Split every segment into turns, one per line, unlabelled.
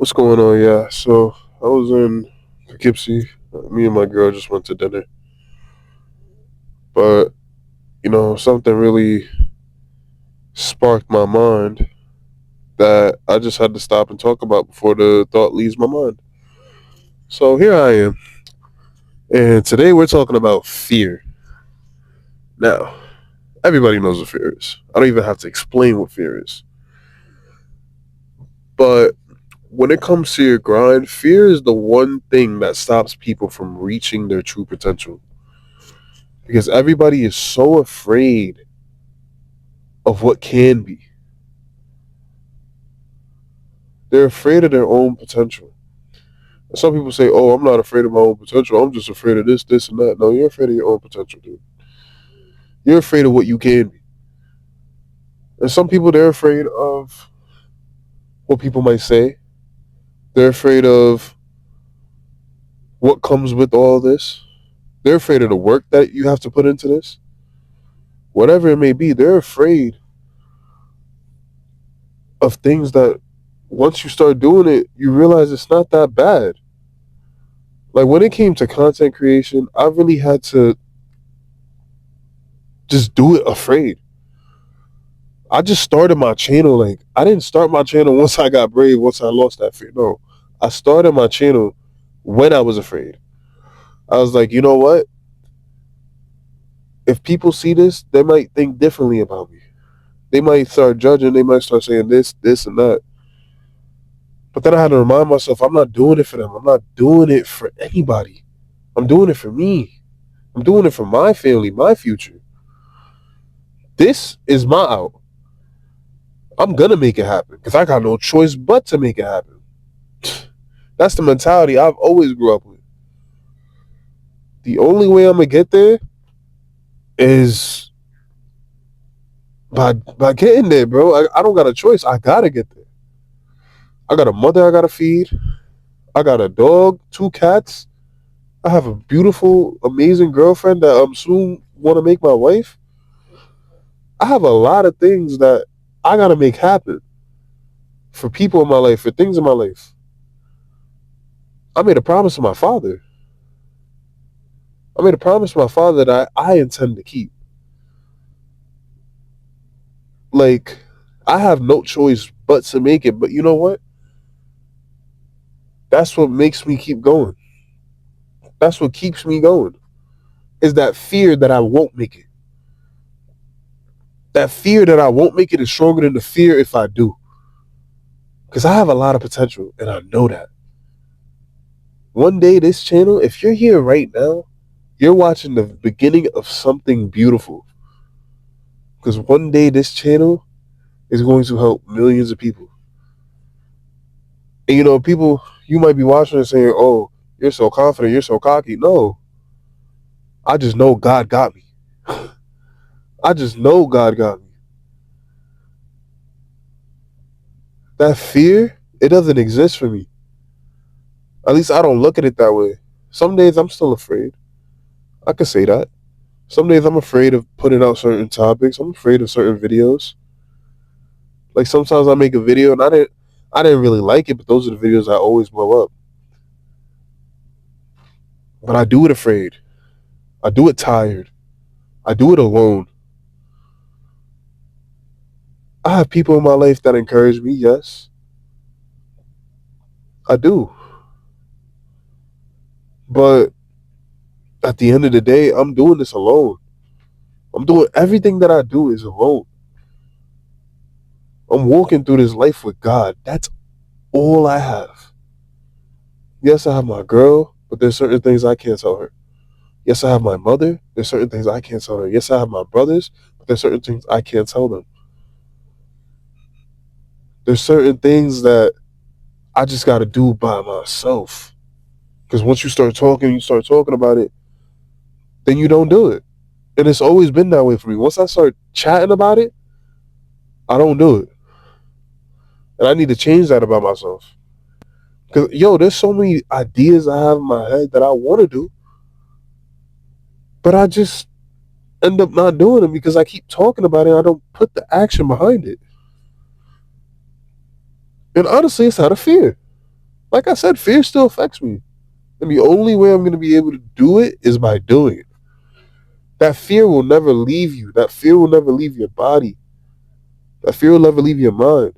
What's going on? Yeah, so I was in Poughkeepsie. Me and my girl just went to dinner, but something really sparked my mind that I just had to stop and talk about before the thought leaves my mind. So here I am, and today we're talking about fear. Now, everybody knows what fear is. I don't even have to explain what fear is. But when it comes to your grind, fear is the one thing that stops people from reaching their true potential. Because everybody is so afraid of what can be. They're afraid of their own potential. Some people say, "Oh, I'm not afraid of my own potential. I'm just afraid of this, this, and that." No, you're afraid of your own potential, dude. You're afraid of what you can be. And some people, they're afraid of what people might say. They're afraid of what comes with all this. They're afraid of the work that you have to put into this. Whatever it may be, they're afraid of things that once you start doing it, you realize it's not that bad. Like when it came to content creation, I really had to just do it afraid. I just started my channel. Like I didn't start my channel once I got brave, once I lost that fear. No. I started my channel when I was afraid. I was like, you know what? If people see this, they might think differently about me. They might start judging, they might start saying this, this, and that. But then I had to remind myself, I'm not doing it for them. I'm not doing it for anybody. I'm doing it for me. I'm doing it for my family, my future. This is my out. I'm gonna make it happen because I got no choice but to make it happen. That's the mentality I've always grew up with. The only way I'm gonna get there is by getting there, bro. I don't got a choice. I gotta get there. I got a mother I gotta feed. I got a dog, two cats. I have a beautiful, amazing girlfriend that I'm soon want to make my wife. I have a lot of things that I gotta make happen for people in my life, for things in my life. I made a promise to my father. I made a promise to my father that I intend to keep. Like, I have no choice but to make it. But you know what? That's what makes me keep going. That's what keeps me going. Is that fear that I won't make it. That fear that I won't make it is stronger than the fear if I do. Because I have a lot of potential and I know that. One day, this channel, if you're here right now, you're watching the beginning of something beautiful. Because one day, this channel is going to help millions of people. And people, you might be watching and saying, "Oh, you're so confident, you're so cocky." No, I just know God got me. I just know God got me. That fear, it doesn't exist for me. At least I don't look at it that way. Some days I'm still afraid. I could say that. Some days I'm afraid of putting out certain topics. I'm afraid of certain videos. Like sometimes I make a video and I didn't really like it, but those are the videos I always blow up. But I do it afraid. I do it tired. I do it alone. I have people in my life that encourage me, yes. I do. But at the end of the day, I'm doing this alone. I'm doing everything that I do is alone. I'm walking through this life with God. That's all I have. Yes, I have my girl, but there's certain things I can't tell her. Yes, I have my mother. There's certain things I can't tell her. Yes, I have my brothers, but there's certain things I can't tell them. There's certain things that I just got to do by myself. Because once you start talking about it, then you don't do it. And it's always been that way for me. Once I start chatting about it, I don't do it. And I need to change that about myself. Because, there's so many ideas I have in my head that I want to do, but I just end up not doing them because I keep talking about it. I don't put the action behind it. And honestly, it's out of fear. Like I said, fear still affects me. And the only way I'm going to be able to do it is by doing it. That fear will never leave you. That fear will never leave your body. That fear will never leave your mind.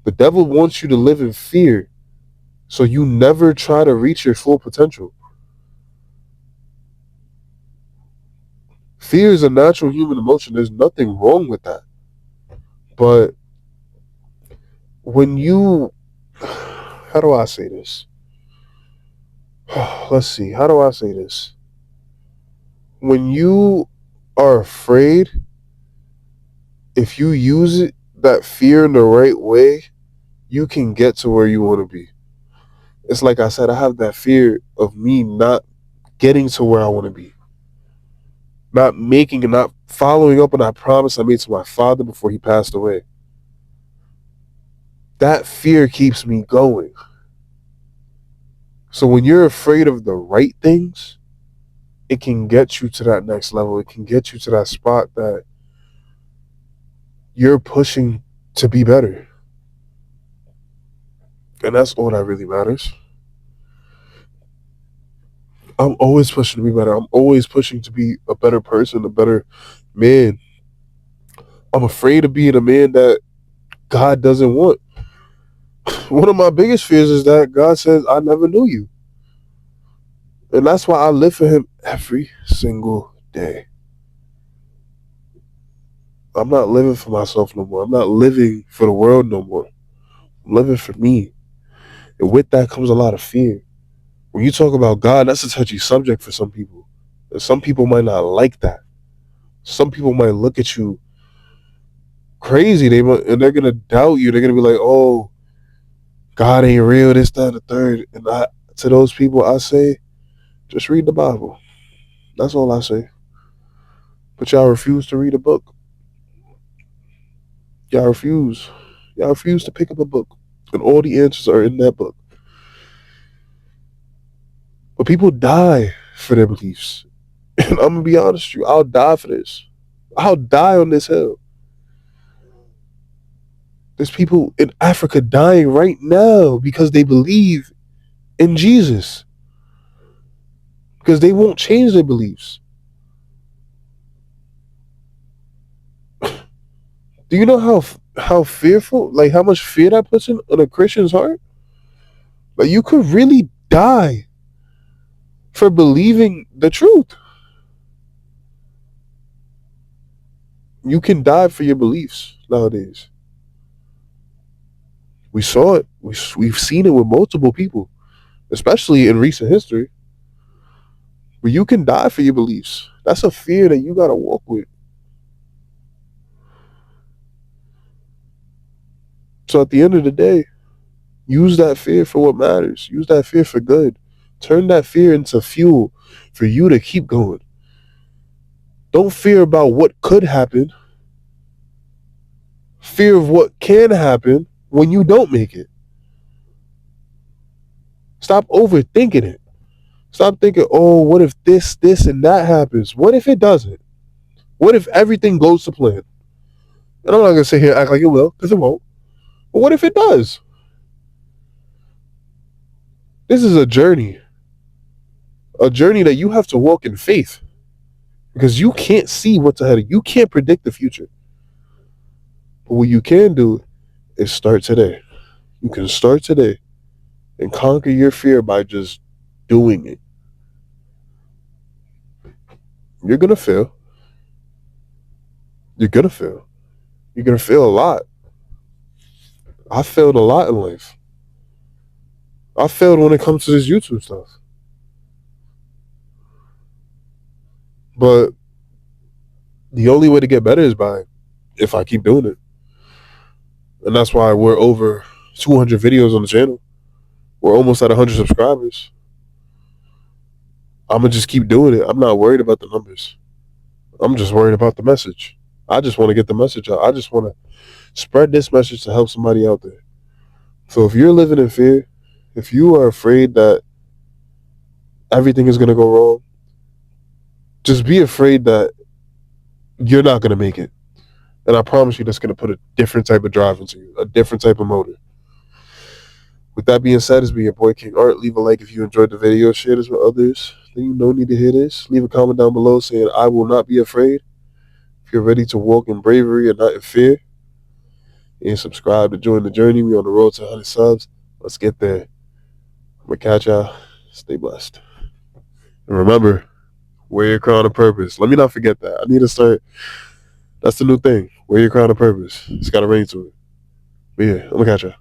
The devil wants you to live in fear so you never try to reach your full potential. Fear is a natural human emotion. There's nothing wrong with that. But when you, how do I say this? Let's see. How do I say this? When you are afraid, if you use that fear in the right way, you can get to where you want to be. It's like I said, I have that fear of me not getting to where I want to be, not making and not following up on that promise I made to my father before he passed away. That fear keeps me going. So when you're afraid of the right things, it can get you to that next level. It can get you to that spot that you're pushing to be better. And that's all that really matters. I'm always pushing to be better. I'm always pushing to be a better person, a better man. I'm afraid of being a man that God doesn't want. One of my biggest fears is that God says, I never knew you. And that's why I live for him every single day. I'm not living for myself no more. I'm not living for the world no more. I'm living for me. And with that comes a lot of fear. When you talk about God, that's a touchy subject for some people. And some people might not like that. Some people might look at you crazy. And they're gonna doubt you. They're gonna be like, "Oh, God ain't real. This, that, and the third." And to those people, I say, just read the Bible. That's all I say. But y'all refuse to read a book. Y'all refuse. Y'all refuse to pick up a book, and all the answers are in that book. But people die for their beliefs. And I'm gonna be honest with you, I'll die for this. I'll die on this hill. There's people in Africa dying right now because they believe in Jesus. Because they won't change their beliefs. Do you know how fearful, like how much fear that puts in on a Christian's heart? Like you could really die for believing the truth. You can die for your beliefs nowadays. We saw it. We've seen it with multiple people, especially in recent history. But you can die for your beliefs. That's a fear that you gotta walk with. So at the end of the day, use that fear for what matters. Use that fear for good. Turn that fear into fuel for you to keep going. Don't fear about what could happen. Fear of what can happen when you don't make it. Stop overthinking it. Stop thinking, oh, what if this, and that happens? What if it doesn't? What if everything goes to plan? And I'm not going to sit here and act like it will, because it won't. But what if it does? This is a journey that you have to walk in faith because you can't see what's ahead of you. You can't predict the future. But what you can do is start today. You can start today and conquer your fear by just doing it. You're going to fail. You're going to fail. You're going to fail a lot. I failed a lot in life. I failed when it comes to this YouTube stuff. But the only way to get better is by if I keep doing it. And that's why we're over 200 videos on the channel. We're almost at 100 subscribers. I'm going to just keep doing it. I'm not worried about the numbers. I'm just worried about the message. I just want to get the message out. I just want to spread this message to help somebody out there. So if you're living in fear, if you are afraid that everything is going to go wrong, just be afraid that you're not going to make it. And I promise you that's going to put a different type of drive into you, a different type of motor. With that being said, it's been your boy King Art. Leave a like if you enjoyed the video. Share this with others. Then you know need to hear this. Leave a comment down below saying I will not be afraid. If you're ready to walk in bravery and not in fear. And subscribe to join the journey. We on the road to 100 subs. Let's get there. I'm gonna catch y'all. Stay blessed. And remember, wear your crown of purpose. Let me not forget that. I need to start. That's the new thing. Wear your crown of purpose. It's got a ring to it. But yeah, I'm gonna catch y'all.